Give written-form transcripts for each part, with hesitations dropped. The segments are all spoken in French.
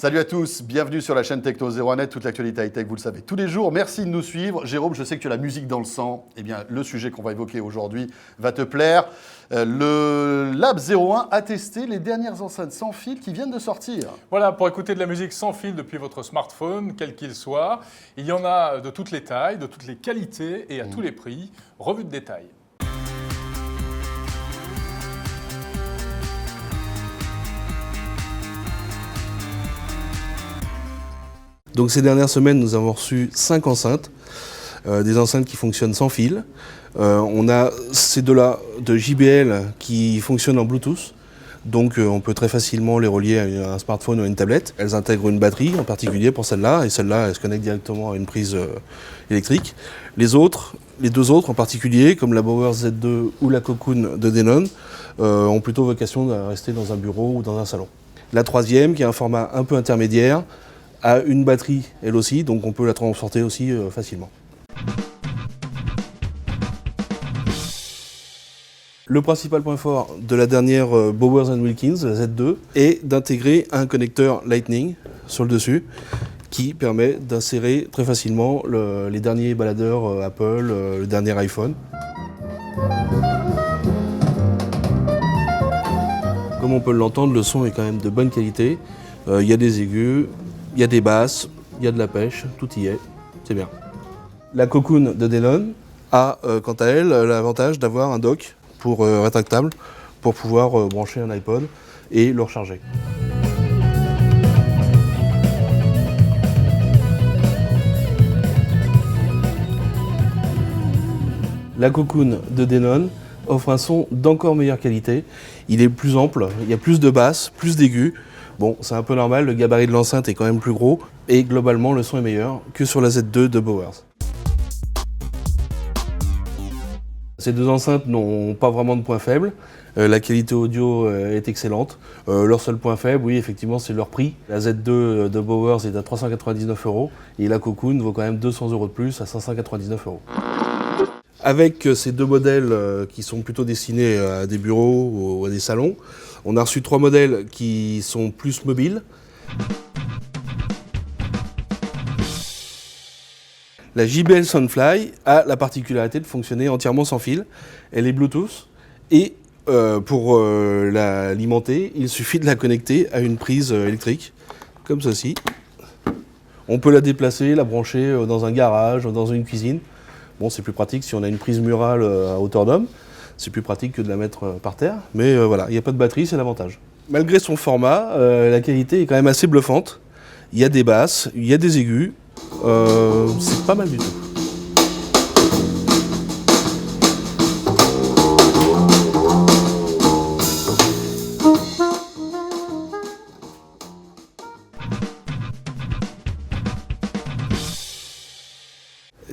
Salut à tous, bienvenue sur la chaîne Techno 01net, toute l'actualité high-tech, vous le savez, tous les jours. Merci de nous suivre. Jérôme, je sais que tu as la musique dans le sang. Eh bien, le sujet qu'on va évoquer aujourd'hui va te plaire. Le Lab 01 a testé les dernières enceintes sans fil qui viennent de sortir. Voilà, pour écouter de la musique sans fil depuis votre smartphone, quel qu'il soit. Il y en a de toutes les tailles, de toutes les qualités et à tous les prix. Revue de détail. Donc ces dernières semaines, nous avons reçu 5 enceintes, des enceintes qui fonctionnent sans fil. On a ces deux-là de JBL qui fonctionnent en Bluetooth, donc on peut très facilement les relier à un smartphone ou à une tablette. Elles intègrent une batterie en particulier pour celle-là, et celle-là, elle se connecte directement à une prise électrique. Les deux autres en particulier, comme la Bowers Z2 ou la Cocoon de Denon, ont plutôt vocation à rester dans un bureau ou dans un salon. La troisième, qui a un format un peu intermédiaire, a une batterie elle aussi, donc on peut la transporter aussi facilement. Le principal point fort de la dernière Bowers & Wilkins, la Z2, est d'intégrer un connecteur Lightning sur le dessus qui permet d'insérer très facilement les derniers baladeurs Apple, le dernier iPhone. Comme on peut l'entendre, le son est quand même de bonne qualité. Il y a des aigus, il y a des basses, il y a de la pêche, tout y est, c'est bien. La Cocoon de Denon a, quant à elle, l'avantage d'avoir un dock rétractable pour pouvoir brancher un iPod et le recharger. La Cocoon de Denon offre un son d'encore meilleure qualité. Il est plus ample, il y a plus de basses, plus d'aigus. Bon, c'est un peu normal, le gabarit de l'enceinte est quand même plus gros et globalement le son est meilleur que sur la Z2 de Bowers. Ces deux enceintes n'ont pas vraiment de point faible. La qualité audio est excellente. Leur seul point faible, oui, effectivement, c'est leur prix. La Z2 de Bowers est à 399 € et la Cocoon vaut quand même 200 € de plus à 599 €. Avec ces deux modèles qui sont plutôt destinés à des bureaux ou à des salons, on a reçu 3 modèles qui sont plus mobiles. La JBL Soundfly a la particularité de fonctionner entièrement sans fil. Elle est Bluetooth et pour l'alimenter, il suffit de la connecter à une prise électrique, comme ceci. On peut la déplacer, la brancher dans un garage, dans une cuisine. Bon, c'est plus pratique si on a une prise murale à hauteur d'homme. C'est plus pratique que de la mettre par terre. Mais voilà, il n'y a pas de batterie, c'est l'avantage. Malgré son format, la qualité est quand même assez bluffante. Il y a des basses, il y a des aigus. C'est pas mal du tout.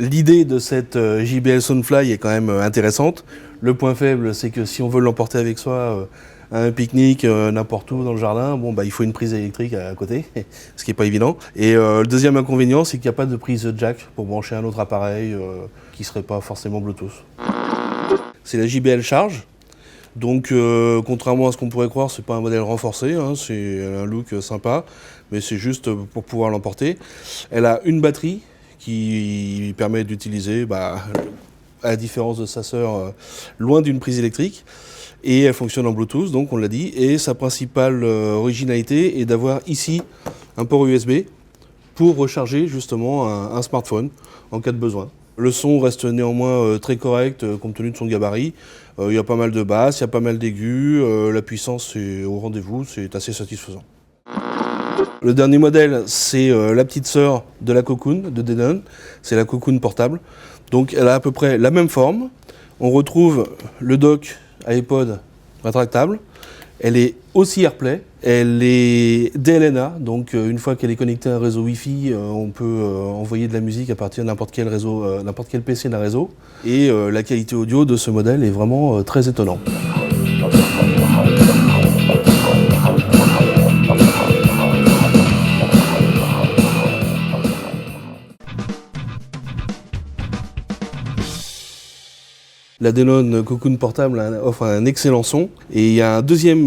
L'idée de cette JBL Soundfly est quand même intéressante. Le point faible, c'est que si on veut l'emporter avec soi à un pique-nique, n'importe où dans le jardin, bon, il faut une prise électrique à côté, ce qui n'est pas évident. Et le deuxième inconvénient, c'est qu'il n'y a pas de prise jack pour brancher un autre appareil qui ne serait pas forcément Bluetooth. C'est la JBL Charge. Donc, contrairement à ce qu'on pourrait croire, c'est pas un modèle renforcé, hein, c'est un look sympa, mais c'est juste pour pouvoir l'emporter. Elle a une batterie qui permet d'utiliser, à la différence de sa sœur, loin d'une prise électrique. Et elle fonctionne en Bluetooth, donc on l'a dit. Et sa principale originalité est d'avoir ici un port USB pour recharger justement un smartphone en cas de besoin. Le son reste néanmoins très correct compte tenu de son gabarit. Il y a pas mal de basses, il y a pas mal d'aigus. La puissance est au rendez-vous, c'est assez satisfaisant. Le dernier modèle, c'est la petite sœur de la Cocoon de Denon. C'est la Cocoon portable. Donc elle a à peu près la même forme. On retrouve le dock iPod rétractable. Elle est aussi AirPlay. Elle est DLNA, donc une fois qu'elle est connectée à un réseau Wi-Fi, on peut envoyer de la musique à partir de n'importe quel réseau, n'importe quel PC d'un réseau. Et la qualité audio de ce modèle est vraiment très étonnante. La Denon Cocoon portable offre un excellent son. Et il y a un deuxième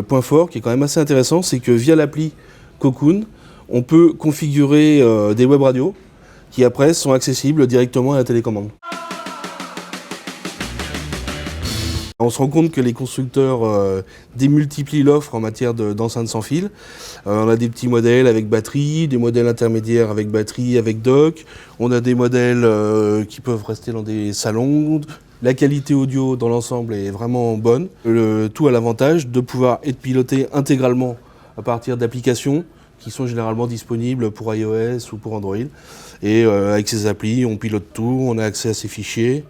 point fort qui est quand même assez intéressant, c'est que via l'appli Cocoon, on peut configurer des web radios qui après sont accessibles directement à la télécommande. On se rend compte que les constructeurs démultiplient l'offre en matière d'enceintes sans fil. On a des petits modèles avec batterie, des modèles intermédiaires avec batterie, avec dock. On a des modèles qui peuvent rester dans des salons. La qualité audio dans l'ensemble est vraiment bonne. Le tout a l'avantage de pouvoir être piloté intégralement à partir d'applications qui sont généralement disponibles pour iOS ou pour Android. Et avec ces applis, on pilote tout, on a accès à ces fichiers.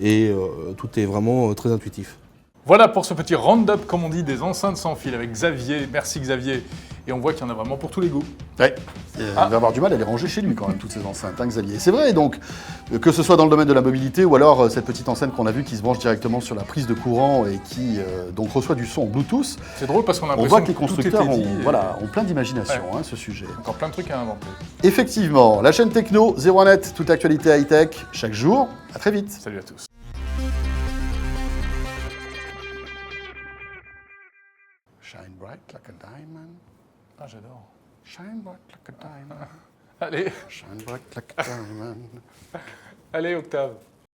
Et tout est vraiment très intuitif. Voilà pour ce petit round-up, comme on dit, des enceintes sans fil avec Xavier. Merci Xavier. Et on voit qu'il y en a vraiment pour tous les goûts. Ouais. Il va avoir du mal à les ranger chez lui quand même, toutes ces enceintes, hein, Xavier. C'est vrai, donc, que ce soit dans le domaine de la mobilité ou alors cette petite enceinte qu'on a vue qui se branche directement sur la prise de courant et qui donc reçoit du son en Bluetooth. C'est drôle parce qu'on a On l'impression voit que les constructeurs tout était dit ont plein d'imagination, Ouais. ce sujet. Encore plein de trucs à inventer. Effectivement, la chaîne Techno, 01net, toute actualité high-tech, chaque jour. À très vite. Salut à tous. Shine bright like a diamond. Ah, j'adore. Shine bright like a diamond. Allez, Shine bright like a diamond. allez Octave.